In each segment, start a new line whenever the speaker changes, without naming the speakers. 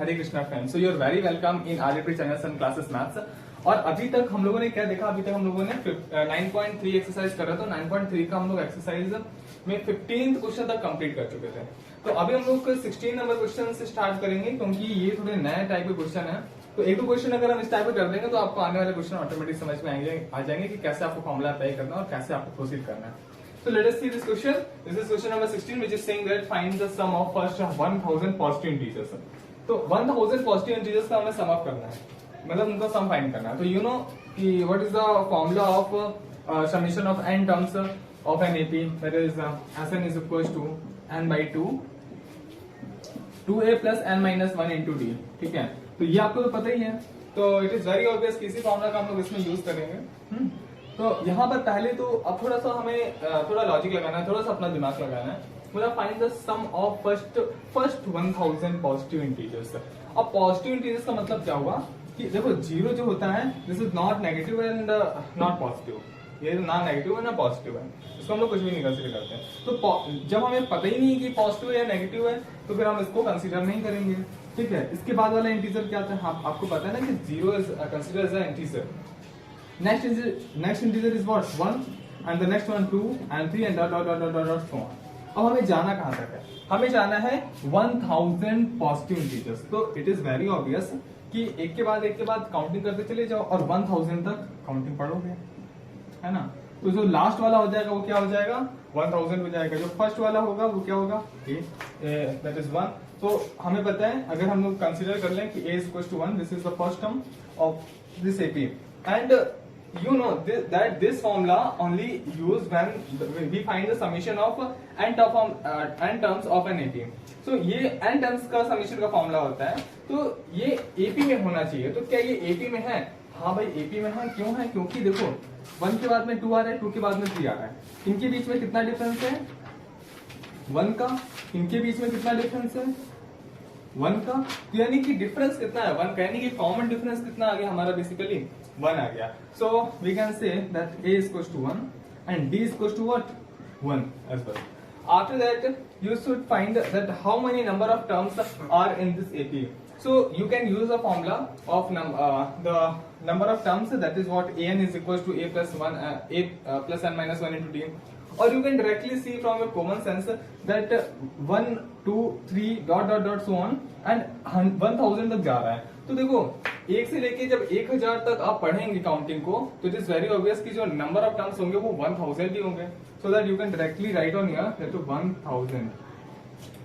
Hare Krishna friends, so you are very welcome in RAP channel sun classes maths. और अभी तक हम लोगों ने क्या देखा, अभी तक हम लोगों ने 9.3 एक्सरसाइज कर रहा था। 9.3 का हम लोग एक्सरसाइज में 15th क्वेश्चन तक कंप्लीट कर चुके थे। तो अभी हम लोग 16 नंबर क्वेश्चन से स्टार्ट करेंगे, क्योंकि ये थोड़े नए टाइप के क्वेश्चन है। तो एक दो क्वेश्चन अगर हम इस टाइप कर देंगे तो आपको आने वाले क्वेश्चन ऑटोमेटिक समझ में आ जाएंगे कि कैसे आपको फॉर्मुला अप्लाई करना है और कैसे आपको प्रोसीड करना है। So let us see this question. This is question number 16, which is saying that find the sum of first 1000 positive integers. तो 1000 पॉजिटिव इंटीजर्स का हमें सम अप करना है, मतलब उनका सम फाइंड करना है। तो यू नो कि what is the formula of summation of n terms of an AP, that is Sn is equals to n by 2 2a plus n minus 1 into d। ठीक है, तो ये आपको तो पता ही है। तो इट इज वेरी ऑब्वियस किसी फॉर्मूला का हम लोग इसमें यूज करेंगे। तो यहाँ पर पहले तो अब थोड़ा सा हमें थोड़ा लॉजिक लगाना है, थोड़ा सा अपना दिमाग लगाना है। मतलब find the sum of first 1000 positive integers. अब पॉजिटिव इंटीजर्स का मतलब क्या हुआ कि देखो जीरो जो होता है this is not negative and not positive, ये ना नेगेटिव है ना पॉजिटिव है, इसको हम लोग कुछ भी नहीं कंसीडर करते हैं। तो जब हमें पता ही नहीं कि पॉजिटिव या नेगेटिव है तो फिर हम इसको कंसीडर नहीं करेंगे। ठीक है, इसके बाद वाला इंटीजर क्या था, आपको पता है ना कि zero is consider as a integer. Next integer is what 1 and the next one 2 and 3 and dot so on। अब हमें जाना कहाँ तक है, हमें जाना है 1000 पॉजिटिव इंटीजर्स। तो इट इज वेरी ऑब्वियस कि एक के बाद काउंटिंग करते चले जाओ और 1000 तक काउंटिंग पढ़ोगे, है ना। तो जो लास्ट वाला हो जाएगा वो क्या हो जाएगा 1000 हो जाएगा। जो फर्स्ट वाला होगा वो क्या होगा दैट इज 1। तो हमें पता है अगर हम लोग कंसीडर कर लें कि a is equals to 1, this is the first term of this AP and you know that this formula only used when we find the summation of n terms of an AP। so ये n terms का summation का formula होता है, तो ये AP में होना चाहिए। तो क्या ये AP में है? हाँ भाई AP में है। क्यों है? क्योंकि देखो 1 के बाद में 2 आ रहा है, 2 के बाद में 3 आ रहा है, इनके बीच में कितना डिफरेंस है 1 का, इनके बीच में कितना डिफरेंस है 1 का। तो यानी कि डिफरेंस कितना है 1 का, यानी कि कॉमन डिफरेंस कितना आ गया हमारा बेसिकली 1 आ गया। So we can say that a is equals to 1 and d is equals to what 1 as well। After that you should find that how many number of terms are in this AP। so you can use a formula of the number of terms, that is what an is equals to a plus 1 a plus n minus 1 into d। or you can directly see from your common sense that 1 2 3 dot so on and 1000 तक जा रहा है। तो देखो एक से लेके जब 1000 तक आप पढ़ेंगे काउंटिंग को, तो इट इज वेरी ऑब्वियस कि जो नंबर ऑफ टर्म्स होंगे वो 1000 ही होंगे। So that you can directly right on here that 1000।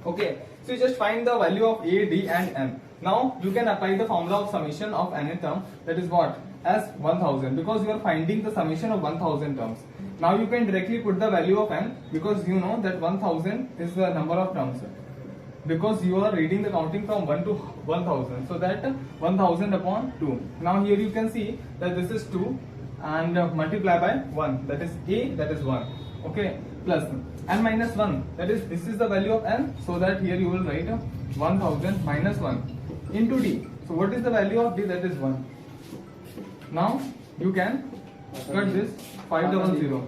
Okay, so you just find the value of a, d and n। now you can apply the formula of summation of any term, that is what as 1000, because you are finding the summation of 1000 terms। now you can directly put the value of n because you know that 1000 is the number of terms, because you are reading the counting from 1 to 1000, so that 1000 upon 2। now here you can see that this is 2 and multiply by 1, that is a, that is 1, okay, plus n minus 1, that is this is the value of n, so that here you will write 1000 minus 1 into d। so what is the value of d? That is 1। now you can cut this 500,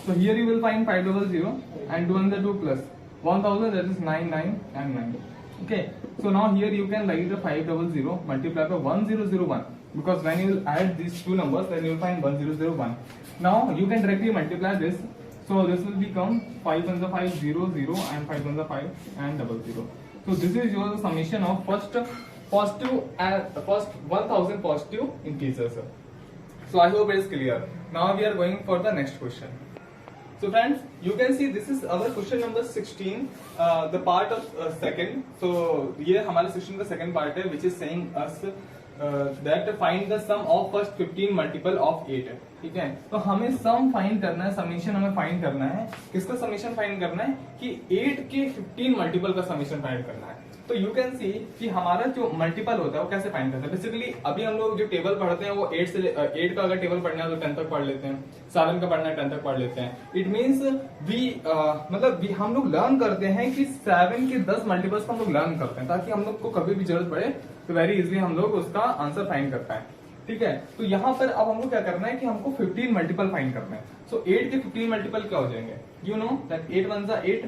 so here you will find 500 and 2 and the 2 plus 1000, that is 99 and 9। okay, so now here you can write the 500 multiply by 1001, because when you will add these two numbers then you will find 1001। now you can directly multiply this, so this will become 5 and the 5 0 0 and 5 and the 5 and 00। so this is your summation of first 1000 positive integers। so I hope it is clear। now we are going for the next question। so friends, you can see this is our question number 16, the part of second। so ये हमारे section का second part है, which is saying us that find the sum of first 15 multiple of 8। ठीक है, तो हमें sum find करना है, समीशन हमें फाइंड करना है। किसका समीशन फाइंड करना है कि 8 के 15 मल्टीपल का समीशन फाइंड करना है। तो यू कैन सी कि हमारा जो मल्टीपल होता है वो कैसे फाइंड करते हैं। बेसिकली अभी हम लोग जो टेबल पढ़ते हैं वो 8 का अगर टेबल पढ़ना है तो 10 तक पढ़ लेते हैं, 7 का पढ़ना है 10 तक पढ़ लेते हैं। इट मीन्स हम लोग लर्न करते हैं कि 7 के 10 मल्टीपल्स को हम लोग लर्न करते हैं, ताकि हम लोग को कभी भी जरूरत पड़े तो वेरी इजिली हम लोग उसका आंसर फाइंड कर पाए। ठीक है, तो यहाँ पर अब हमको क्या करना है कि हमको 15 मल्टीपल फाइंड करना है। सो 8 के 15 मल्टीपल क्या हो जाएंगे, यू नो दैट 8 1 8,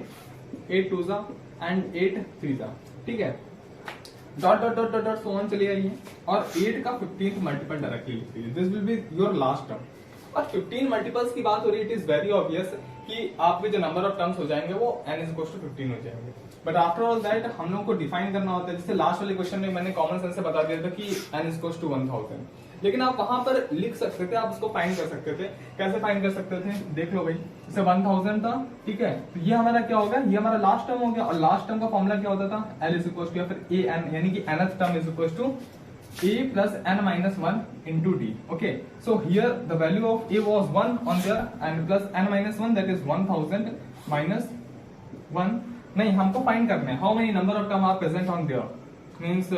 8 2 एंड 8 3। ठीक है, dot dot dot dot dot so on चली आइए और 8 का 15th मल्टीपल डायरेक्टली लिख लीजिए, this will be your last term. और 15 मल्टीपल्स की बात हो रही है, इट इज वेरी ऑब्वियस कि आपके जो नंबर ऑफ टर्म्स हो जाएंगे वो n इज इक्वल टू 15 हो जाएंगे। बट आफ्टर ऑल दैट हम लोग को डिफाइन करना होता है, जैसे लास्ट वाले क्वेश्चन में मैंने कॉमन सेंस से बता दिया था कि n इज इक्वल टू 1000, लेकिन आप वहां पर लिख सकते थे, आप उसको फाइंड कर सकते थे। कैसे फाइंड कर सकते थे, देख लो भाई, जैसे 1000 था, ठीक है, तो ये हमारा क्या होगा, ये हमारा लास्ट टर्म हो गया, और लास्ट टर्म का फॉर्मूला क्या होता था, l इज इक्वल टू या फिर a n, यानी कि nth term is equal to a plus n minus 1 into d. Okay, so here the value of a was 1 on there and plus n minus 1, that is 1000 minus 1. नहीं, हमको find करना है how many number of term are present on there, means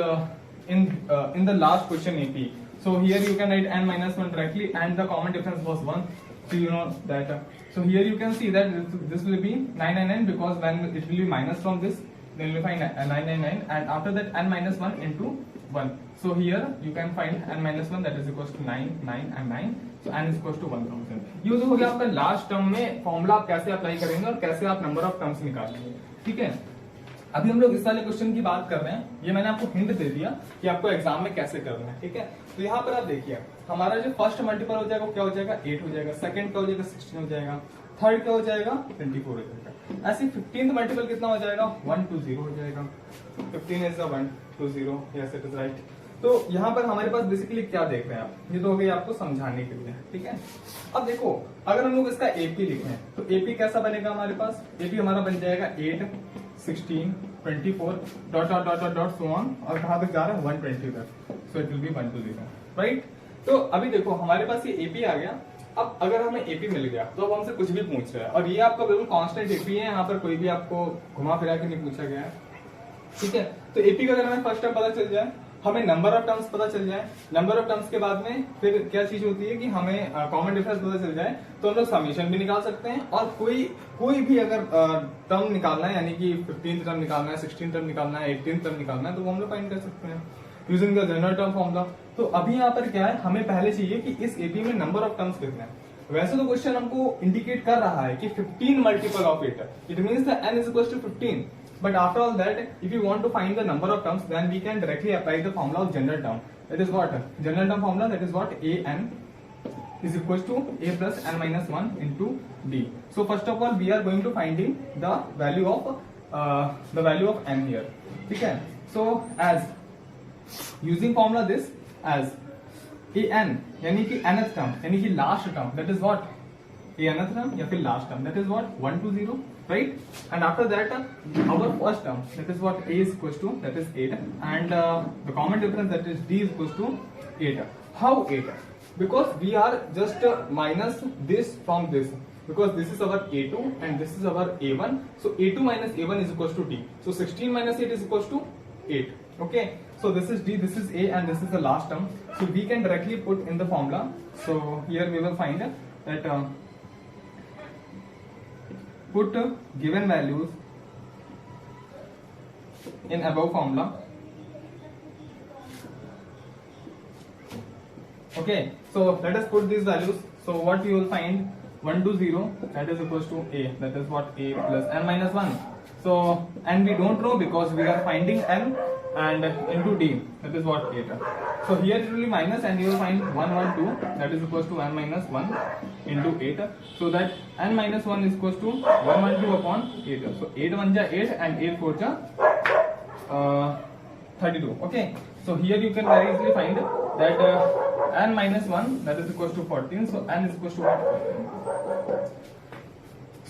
in the last question AP. So here you can write n minus 1 directly and the common difference was 1, so you know that. So here you can see that this will be 999 because when it will be minus from this, then we find 999 and after that n minus 1 into 1. So here you can find n minus 1, that is equals to 9, 9 and 9. So n is equals to 1000. ये तो हो गया आपका last term में formula आप कैसे apply करेंगे और कैसे आप नंबर ऑफ टर्म्स निकालेंगे, ठीक है। अभी हम लोग इस वाले क्वेश्चन की बात कर रहे हैं, ये मैंने आपको हिंट दे दिया कि आपको एग्जाम में कैसे करना है, ठीक है। तो यहाँ पर आप देखिए, हमारा जो फर्स्ट मल्टीपल हो जाएगा वो क्या हो जाएगा, 8 हो जाएगा, सेकंड क्या हो जाएगा, 16 हो जाएगा, थर्ड क्या हो जाएगा, 24 हो जाएगा। ऐसे 15th मल्टीपल कितना हो जाएगा, 120 हो जाएगा। 15 is 120, yes it is right. तो यहाँ पर हमारे पास बेसिकली क्या देख रहे हैं आप, ये तो हो गई आपको समझाने के लिए, ठीक है। अब देखो, अगर हम लोग इसका एपी लिखें तो एपी कैसा बनेगा हमारे पास, एपी हमारा बन जाएगा 8, 16, 24 dot dot dot dot dot so on, और कहां तक जा रहा है, 120 तक, so it will be 120, right. तो अभी देखो हमारे पास ये एपी आ गया। अब अगर हमें एपी मिल गया तो अब हमसे कुछ भी पूछ रहा है, और ये आपका बिल्कुल कांस्टेंट एपी है, यहाँ पर कोई भी आपको घुमा फिरा के नहीं पूछा गया है, ठीक है। तो एपी का अगर हमें फर्स्ट टाइम पता चल जाए, हमें नंबर ऑफ टर्म्स पता चल जाए, नंबर ऑफ टर्म्स के बाद में फिर क्या चीज होती है कि हमें कॉमन डिफरेंस पता चल जाए, तो हम लोग समीशन भी निकाल सकते हैं। और कोई भी अगर टर्म निकालना है, यानी कि 15th टर्म निकालना है, 16th टर्म निकालना है, 18th टर्म निकालना है, तो वो हम लोग फाइंड कर सकते हैं using the general term formula. तो अभी यहाँ पर क्या है, हमें पहले चाहिए कि इस एपी में नंबर ऑफ टर्म्स कितने हैं। वैसे तो क्वेश्चन हमको इंडिकेट कर रहा है कि 15 multiple of 8, it means the n is equal to 15. But after all that, if you want to find the number of terms, then we can directly apply the formula of general term. That is what? General term formula, that is what? A n is equals to a plus n minus 1 into d. So first of all, we are going to finding the value of n here. Okay? So as using formula this as a n, यानी कि nth term, यानी कि last term, that is what? A nth term या फिर last term, that is what? 120. Right, and after that our first term, that is what, a is equals to, that is 8, and the common difference, that is d is equals to 8. How 8? Because we are just minus this from this, because this is our a2 and this is our a1, so a2 minus a1 is equals to d, so 16 minus 8 is equals to 8. Okay, so this is d, this is a, and this is the last term, so we can directly put in the formula. So here we will find that put given values in above formula. Okay, so let us put these values. So what you will find, 120, that is equals to a, that is what, a plus n minus 1. So and we don't know because we are finding n, and into d, that is what, 8. So here it will be minus, and you will find 112, that is equals to n minus 1 into 8. So that n minus 1 is equals to 112 upon 8. So 8 1 ja 8 and 8 4 ja 32. Okay, so here you can very easily find that n minus 1, that is equals to 14. So n is equals to what?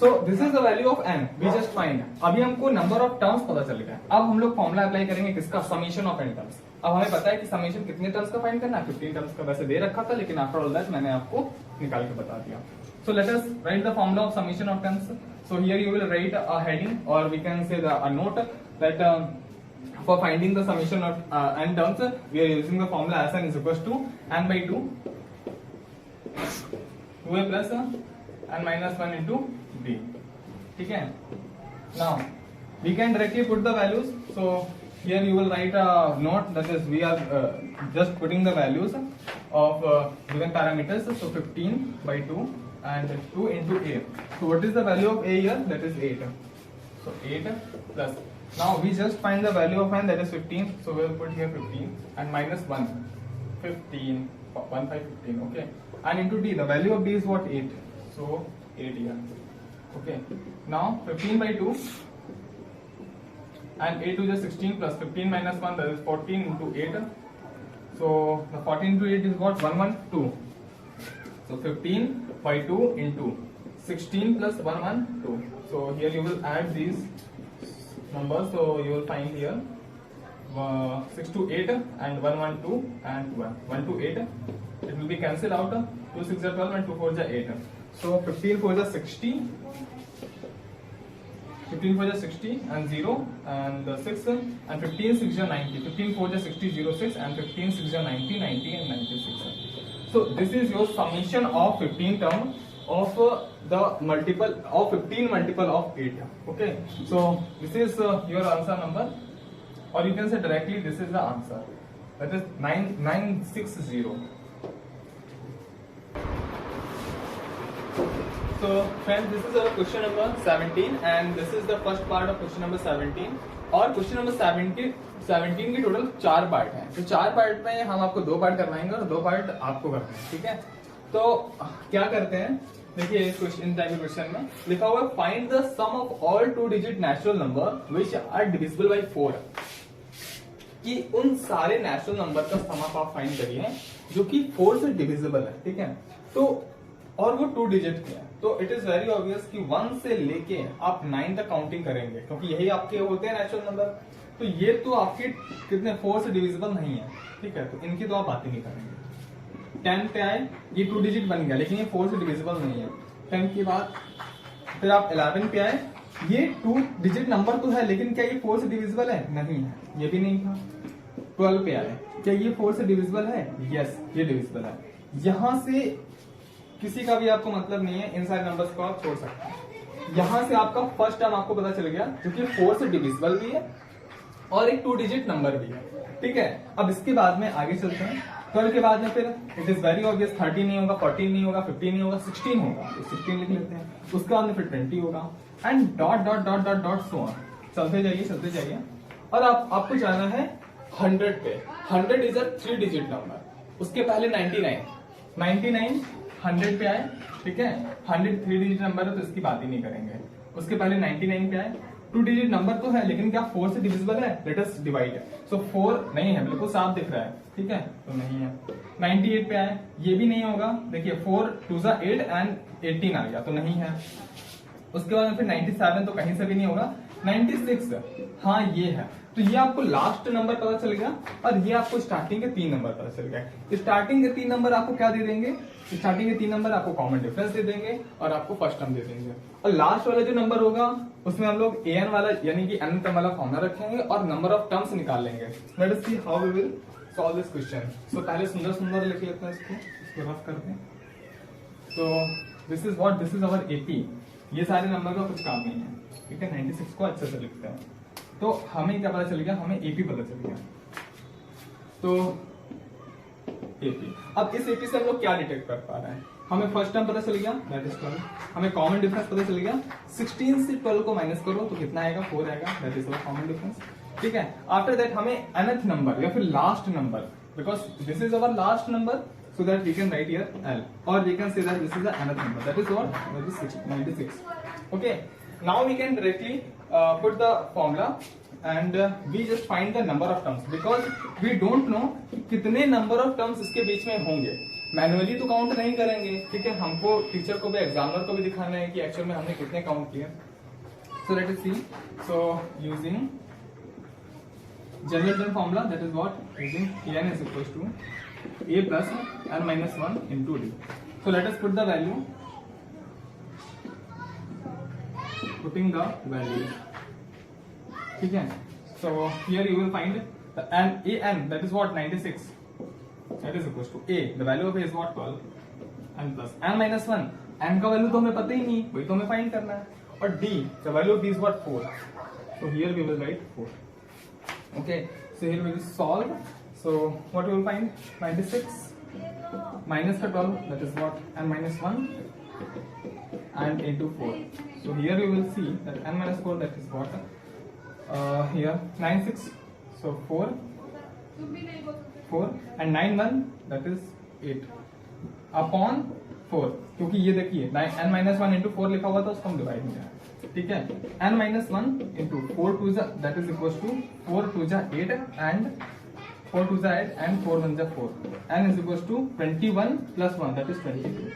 So this is the value of n, we just find. अभी हमको number of terms पता चल गया। अब हम लोग formula apply करेंगे किसका, समीशन ऑफ n टर्म्स। अब हमें पता है कि समीशन कितने टर्म्स का फाइंड करना है, 15 टर्म्स का वैसे दे रखा था, लेकिन आफ्टर ऑल दैट मैंने आपको निकाल के बता दिया। So let us write the formula of summation of terms. So here you will write a heading, or we can say a note, that for finding the summation of n terms, we are using the formula as n is equals to n by 2 2a plus n minus 1 into d. ठीक है, now we can directly put the values. So here you will write a note, that is we are just putting the values of given parameters. So 15 by 2 and 2 into a. So what is the value of a here, that is 8. So 8 plus. Now we just find the value of n, that is 15. So we'll put here 15 and minus 1, 15, 1, 5, 15. Okay. And into d, the value of d is what? 8. So 8 here. Okay. Now 15 by 2 and 8 to the 16 plus 15 minus 1, that is 14 into 8. So the 14 into 8 is what? 112. So 15 by 2 into 16 plus 112. So here you will add these numbers. So you will find here 6 to 8 and 112 and 1 to 8. It will be cancelled out. 2 6 are 12 and 2 4 are 8. So 15 4 are 60. 15 4 is 60 and 0 and 6 and 15 6 is 90. 15 4 is 60 0 6 and 15 6 is 90 90 and 96. So this is your summation of 15 term of the multiple of 15 multiple of 8. Okay, so this is your answer number, or you can say directly this is the answer, that is 9960. So friends, this is our question number 17 and this is the first part of question number 17. और question number 17 के total 4 part हैं। तो 4 part में हम आपको 2 part करवाएंगे और 2 part आपको करना है, ठीक है। तो क्या करते हैं, देखिए इस क्वेश्चन टाइप के क्वेश्चन में लिखा हुआ है find the sum of all 2 digit natural number which are divisible by 4, कि उन सारे नेचुरल नंबर का सम आप फाइंड करिए जो कि 4 से डिविजिबल है, ठीक है। तो और वो 2 डिजिट के हैं, तो इट इज वेरी ऑब्वियस कि 1 से लेके आप 9 तक काउंटिंग करेंगे, क्योंकि यही आपके होते हैं नेचुरल नंबर। तो ये तो आपके कितने 4 से डिविजिबल नहीं है, ठीक है, तो इनकी तो आप बात ही नहीं करेंगे। 10 पे आए, ये 2 डिजिट बन गया लेकिन ये 4 से डिविजिबल नहीं है। 10 की बात, फिर आप 11 पे आए, ये 2 डिजिट नंबर तो है लेकिन क्या ये 4 से डिविजिबल है? नहीं है, ये भी नहीं था। 12 पे आए, क्या ये 4 से डिविजिबल है? यस, ये डिविजिबल है। यहां से किसी का भी आपको मतलब नहीं है, इन सारे नंबर्स को आप छोड़ सकते हैं। यहां से आपका फर्स्ट टर्म आपको पता चल गया जो कि 4 से डिविजिबल भी है और एक 2 डिजिट नंबर भी है, ठीक है। अब इसके बाद में आगे चलते हैं। 12 के बाद में फिर इट इज वेरी ऑब्वियस 13 नहीं होगा, 14 नहीं होगा, 15 नहीं होगा, 16 होगा, तो 16 लिख लेते हैं। उसके बाद में फिर 20 होगा and dot dot dot dot dot so on, चलते जाइए। और आपको जाना है 100 पे। 100 इज अ 3 डिजिट नंबर। उसके पहले 99 100 पे आए, ठीक है। 100 3 डिजिट नंबर है तो इसकी बात ही नहीं करेंगे। उसके पहले 99 पे आए, 2 डिजिट नंबर तो है लेकिन क्या 4 से डिविजिबल है? Let us divide. सो 4 नहीं है, बिल्कुल साफ दिख रहा है, ठीक है, तो नहीं है। 98 पे आए, ये भी नहीं होगा, देखिए 4 2 8 एंड 18 आ गया, तो नहीं है। उसके बाद फिर 97 तो कहीं से भी नहीं होगा। 96 हाँ ये है, तो ये आपको लास्ट नंबर पता चल गया और ये आपको स्टार्टिंग के 3 नंबर पता चल गया। स्टार्टिंग के 3 नंबर आपको क्या दे देंगे? स्टार्टिंग के 3 नंबर आपको कॉमन डिफरेंस दे देंगे और आपको फर्स्ट टर्म दे देंगे। और लास्ट वाला जो नंबर होगा उसमें हम लोग an वाला यानी कि n टर्म वाला फॉर्मूला रखेंगे और नंबर ऑफ टर्म्स निकाल लेंगे। Let us see how we will solve this question. So पहले सुंदर लिख लेते हैं इसको रफ करते हैं। तो दिस इज अवर एपी। ये सारे नंबर का कुछ काम नहीं है, ठीक है। 96 को अच्छे से लिखते हैं। तो हमें क्या पता चल गया? हमें एपी पता चल गया। तो एपी, अब इस एपी से हम लोग क्या डिटेक्ट कर पा रहे हैं? हमें फर्स्ट टर्म पता चल गया, दैट इज 12। हमें कॉमन डिफरेंस पता चल गया। 16 से 12 को माइनस करो तो कितना आएगा? 4 आएगा, that is our common difference, ठीक है। आफ्टर दैट हमें nth नंबर या फिर last number, because this is our last number, so that we can write here L, or we can say that this is the nth number, that is what? That is 96. Okay, now we can directly put the formula and we just find the number of terms, because we don't know कितने number of terms इसके बीच में होंगे। Manually तो count नहीं करेंगे, ठीक है। हमको टीचर को भी, एग्जामिनर को भी दिखाना है कि एक्चुअल में हमने कितने काउंट किए। So let us see. So using general term formula, that is what? Using n is equals to a plus n minus 1 into d. So let us put the value. Putting the value, ठीक है। So here you will find the an, that is what? 96. That is equals to a, the value of a is what? 12, n plus n minus 1, n का value तो हमें पता ही नहीं, वही तो हमें फाइंड करना है। और d, the value of d is what? 4. So here we will write 4. Okay, so here we will solve. So what we will find? 96 minus the 12, that is what? n minus 1 and into 4. So here we will see that n minus 4, that is what? Here 9 6, so 4 and 9 1, that is 8 upon 4, क्योंकि ये देखिए n minus 1 into 4 लिखा हुआ था, उसको हम divide नहीं करें, ठीक है। n minus 1 into 4 2 that is equals to 4 2 8 and 4 2 8 and 4 1 4, n is equals to 21 plus 1, that is 22।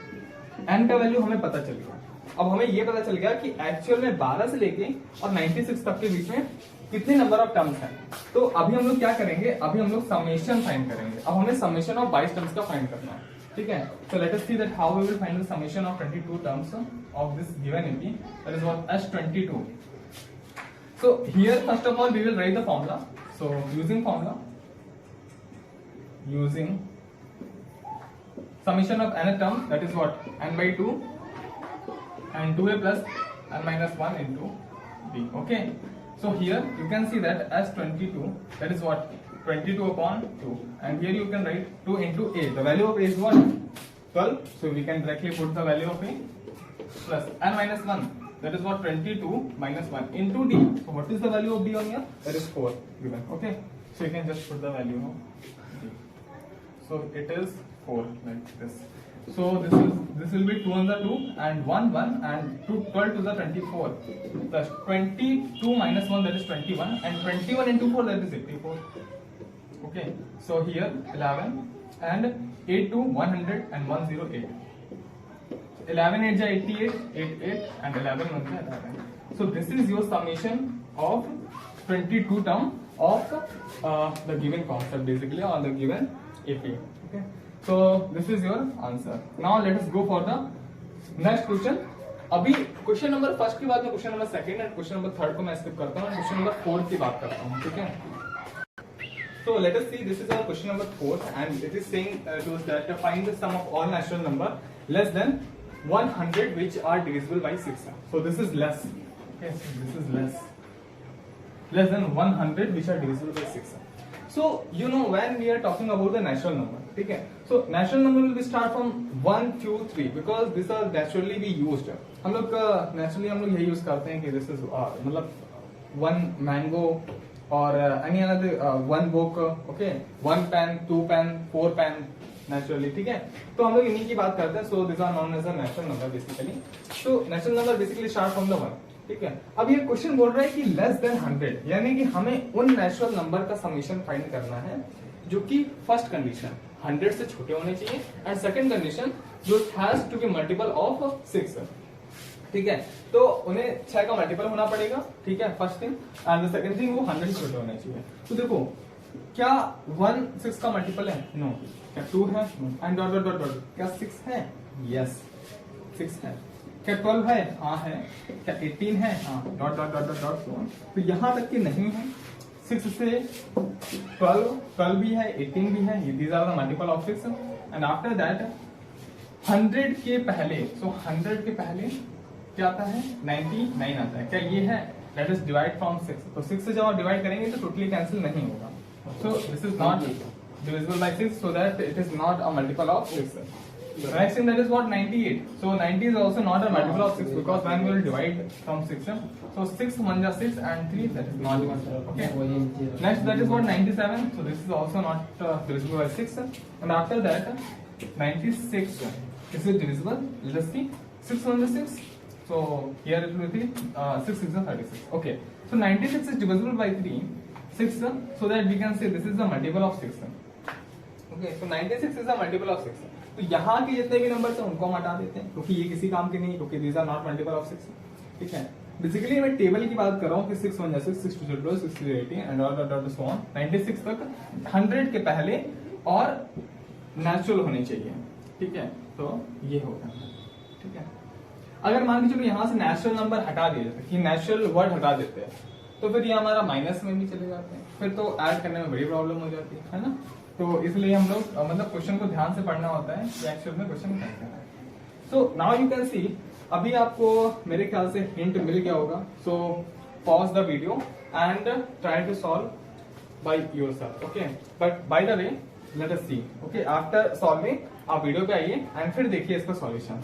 n का वैल्यू हमें पता चल गया। अब हमें ये पता चल गया कि एक्चुअल में 12 से लेके और 96 तक के बीच में कितने नंबर ऑफ टर्म्स हैं। तो अभी हम लोग क्या करेंगे, अभी हम लोग समेशन फाइंड करेंगे। अब हमें समेशन ऑफ 22 टर्म्स का फाइंड करना है, ठीक है। So let us see that how we will find the summation of 22 terms of this given AP, that is what S22। So here first of all we will write the formula. So using formula, using summation of nth term, that is what, n by 2 and 2a plus n minus 1 into b. Okay, so here you can see that as 22, that is what, 22 upon 2, and here you can write 2 into a. The value of a is what, 12, so we can directly put the value of a plus n minus 1, that is what, 22 minus 1 into d. So what is the value of d on here? That is 4 given. Okay, so you can just put the value of d. So it is 4 like this. So this will be 2 on the 2 and 1 1 and 2 12 to the 24 plus 22 minus 1, that is 21, and 21 into 4, that is 84. Okay, so here 11 and 8 to 100 and 108. 11 8 ja 88, 8 8 and 11 1 ja 11. So this is your summation of 22 term of the given concept basically, or the given AP. Okay, so this is your answer. Now let us go for the next question. अभी question number first के बाद में question number second and question number third को मैं skip करता हूँ, question number fourth की बात करता हूँ, ठीक है। So let us see, this is our question number 4 and it is saying to us that find the sum of all natural number less than 100 which are divisible by 6. So this is less, okay, so this is less than 100 which are divisible by 6. So you know when we are talking about the natural number, ठीक है, so natural number will be start from 1 2 3 because these are naturally be used. हम लोग naturally हम लोग यही use करते हैं कि this is मतलब 1 mango or any another 1 book, okay, 1 pen 2 pen 4 pen naturally, ठीक है। तो हम लोग इन्हीं की बात करते हैं। So these are known as a natural number basically. So natural number basically start from the 1, ठीक है। अब ये क्वेश्चन बोल रहा है कि लेस देन 100, यानी कि हमें उन नेचुरल नंबर का समेशन फाइंड करना है जो कि फर्स्ट कंडीशन 100 से छोटे होने चाहिए एंड सेकंड कंडीशन जो has to be multiple of 6, ठीक है। तो उन्हें 6 का मल्टीपल होना पड़ेगा, ठीक है, first thing, and the second thing वो 100 से छोटे होने चाहिए। तो देखो क्या 1 6 का मल्टीपल है? नो। क्या 2 है? And dot dot dot dot, क्या 6 है? यस 6 है। क्या 12 है? हाँ है। क्या 18 है? हाँ, dot dot dot dot dot. तो यहां तक कि नहीं है, 6 से 12 भी है, 18 भी है, these are the multiple of 6 and after that 100 के पहले, सो 100 के पहले क्या आता है? 99 आता है। क्या ये है? लेट अस डिवाइड फ्रॉम 6, तो 6 से जब आप डिवाइड करेंगे तो टोटली कैंसिल नहीं होगा। So this is not divisible by 6, so that it is not a multiple of 6. The next thing, that is what, 98. So 90 is also not a multiple of 6 because when we will divide from 6, so 6 1 is 6 and 3, that is not divisible. Okay. Next, that is what, 97. So this is also not divisible by 6. And after that 96, is it divisible? Let us see. 6 1 is 6. So here it will be 6 6 is 36. Okay. So 96 is divisible by 3, 6, so that we can say this is the multiple of 6. Okay, so 96 is a multiple of 6. तो यहाँ के जितने भी number हैं उनको हम हटा देते हैं क्योंकि ये किसी काम के नहीं, क्योंकि these are not multiple of 6. ठीक है, बेसिकली मैं टेबल की बात कर रहा हूँ कि 6 1 6 6 2 12 6 3 18 and dot dot so on 96 तक 100 के पहले और नेचुरल होने चाहिए, ठीक है। तो ये होगा, ठीक है। अगर मान के चलो यहाँ से नेचुरल नंबर हटा दिए जाते कि नेचुरल वर्ड हटा देते हैं तो फिर ये हमारा माइनस में भी चले जाते हैं, फिर तो ऐड करने में बड़ी प्रॉब्लम हो जाती है ना। तो इसलिए हम लोग मतलब क्वेश्चन को ध्यान से पढ़ना होता है कि एक्चुअल में क्वेश्चन क्या है। So now you can see, अभी आपको मेरे ख्याल से हिंट मिल गया होगा। So pause the video and try to solve by yourself, okay. But by the way let us see, okay, after solving आप वीडियो पे आइए एंड फिर देखिए इसका solution.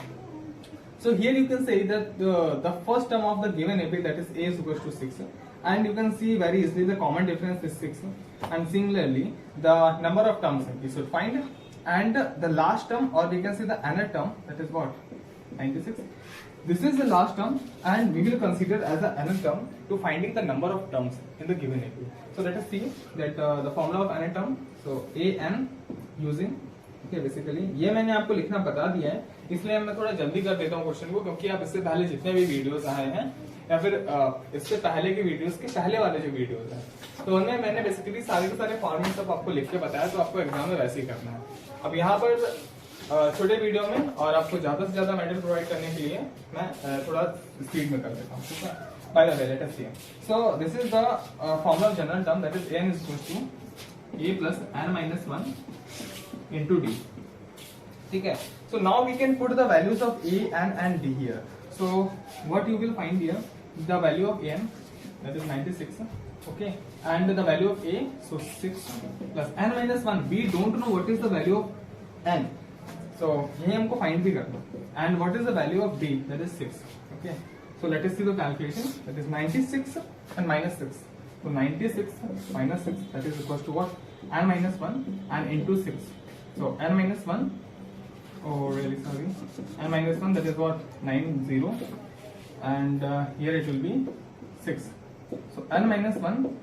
So here you can say that the first term of the given AP, that is A, is equals to 6, and you can see very easily the common difference is 6, and similarly the number of terms you should find, and the last term, or we can say the nth term, that is what, 96. This is the last term, and we will consider as the nth term to finding the number of terms in the given AP. So let us see that the formula of nth term. So an using, okay, basically ये मैंने आपको लिखना बता दिया है, इसलिए मैं थोड़ा जल्दी कर देता हूँ क्वेश्चन को, क्योंकि आप इससे पहले जितने भी वीडियोस आए हैं या फिर इससे पहले के वीडियोस के पहले वाले जो वीडियोस हैं, तो उनमें मैंने बेसिकली सारे के सारे फॉर्मूले सब आपको लिख के बताया, तो आपको एग्जाम में वैसे ही करना है. अब यहाँ पर छोटे वीडियो में और आपको ज्यादा से ज्यादा मेटेरियल प्रोवाइड करने के लिए मैं थोड़ा स्पीड में कर देता हूँ, ठीक है. By the way, let us see. So this is the formula of general term, that is n is equals to a plus n minus 1 into d. ठीक है. So now we can put the values of a, n and d here. So what you will find here, the value of n, that is 96, okay, and the value of a, so 6 plus n minus 1. We don't know what is the value of n, so ये हमको find भी करना. And what is the value of d, that is 6, okay. So let us see the calculation, that is 96 and minus 6. So 96 minus 6, that is equals to what, n minus 1 and into 6. So n minus 1, oh really sorry, n minus 1, that is what, 90, and here it will be 6. So n minus 1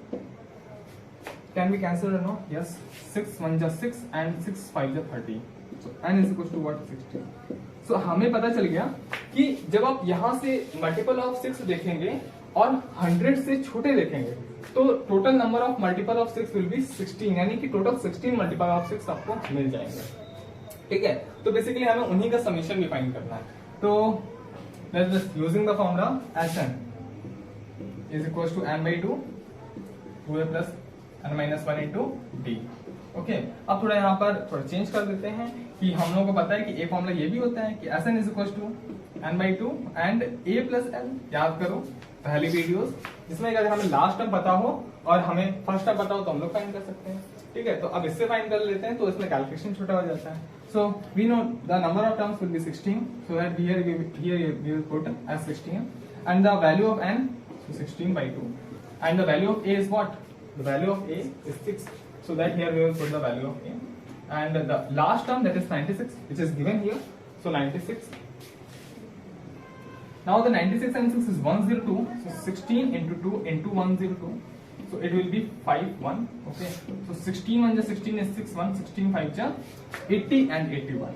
can be cancelled or no? Yes, 6 1 just 6 and 6 5 just 30. So n is equals to what, 60. So हमें पता चल गया कि जब आप यहाँ से multiple of 6 देखेंगे और 100 से छोटे देखेंगे, तो total number of multiple of 6 will be 16, यानी कि टोटल 16 मल्टीपल ऑफ 6 आपको मिल जाएंगे. ठीक है. तो बेसिकली हमें उन्हीं का समीशन भी फाइंड करना है. तो let's just using the formula Sn is equals to n by 2 2a plus n minus 1 into d. Okay. अब थोड़ा यहाँ पर थोड़ा चेंज कर देते हैं कि हम लोगों को पता है कि ए फॉर्मूला ये भी होता है कि Sn is equals to n by 2 and a plus l. याद करो पहली वीडियोस, जिसमें अगर हमें लास्ट टर्म पता हो और हमें फर्स्ट टर्म पता हो तो हम लोग फाइंड कर सकते हैं. ठीक है. तो अब इससे फाइंड कर लेते हैं, तो इसमें कैलकुलेशन छोटा हो जाता है. So we know the number of terms will be 16, so that here we will put as 16, and the value of n, so 16 by 2, and the value of a is what, the value of a is 6, so that here we will put the value of a, and the last term, that is 96, which is given here. So 96, now the 96 and 6 is 102, so 16 into 2 into 102, so it will be 51. Okay, so 16 1 just 16 is 61, 16 5 just 80 and 81.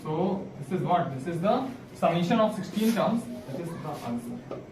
So this is what, this is the summation of 16 terms, that is the answer.